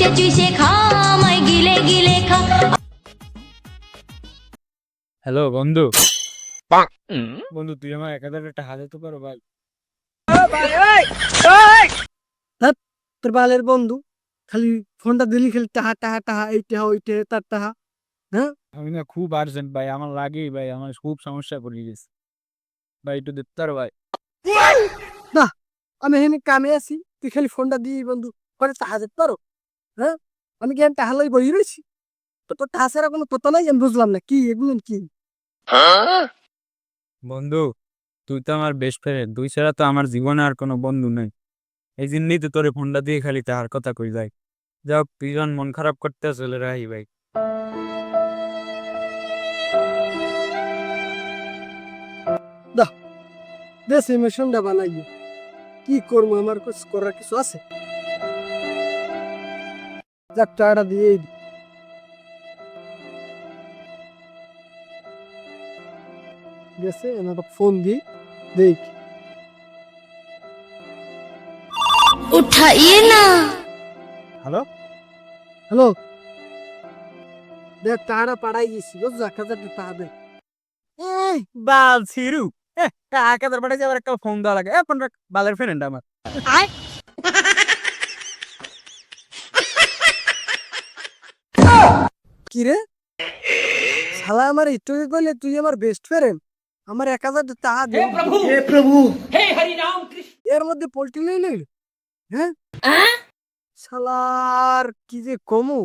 চুষে চুষে খা আমায় গিলে গিলে খা। হ্যালো বন্ধু, বন্ধু তুই আমার 1000 টাকা দিতে পারো ভাই? তোর বালের বন্ধু খালি ফোনটা দিলি খালি টাহা টাহা টাহা, এই টাহা ওই টাহা তার টাহা। হ্যাঁ, আমি না খুব আর্জেন্ট ভাই, আমার লাগেই ভাই, আমার খুব সমস্যা পড়ে গেছে ভাই, একটু দিতে পারো ভাই? না আমি এখানে কামে আছি, তুই খালি ফোনটা দিই বন্ধু করে টাহা দিতে পারো? হ্যাঁ, আমি কি টাহা লই বই রয়েছি? তো তোর টাহা ছাড়া কোনো কথা নাই, আমি বুঝলাম না কি এগুলো কি। বন্ধু তুই তো আমার বেস্ট ফ্রেন্ড, তুই ছাড়া তো আমার জীবনে আর কোনো বন্ধু নেই। এই জন্যই তো তোরে ফোনটা দিয়ে খালি তাহার কথা কই যাই। যাও তুই যখন মন খারাপ করতে চলে রাহি ভাই। দেশ ইমোশনটা বানাই, কি করবো, আমার কিছু করার কিছু আছে? যাক টাকাটা দিয়ে গেছে, এনাকে ফোন দিই দেখ। উঠাইয়ে না। হ্যালো, হ্যালো, দেখ টাকাটা পাঠাই গেছি, বুঝছো? 1000 টাকা দে। বাল ছিরু, 1000 পাঠাইছে, আবার একটা ফোন দেওয়া লাগে। ফোন রাখ, বালের ফ্রেন্ড আমার। কি রে শালা, আমার একটু কইলে তুই আমার বেস্ট ফ্রেন্ড, আমার 1000 টাকা দে। হে প্রভু, হে হরি রাম কৃষ্ণ, এর মধ্যে পোল্ট্রি লই লই। হ্যাঁ শালার কি যে কমু।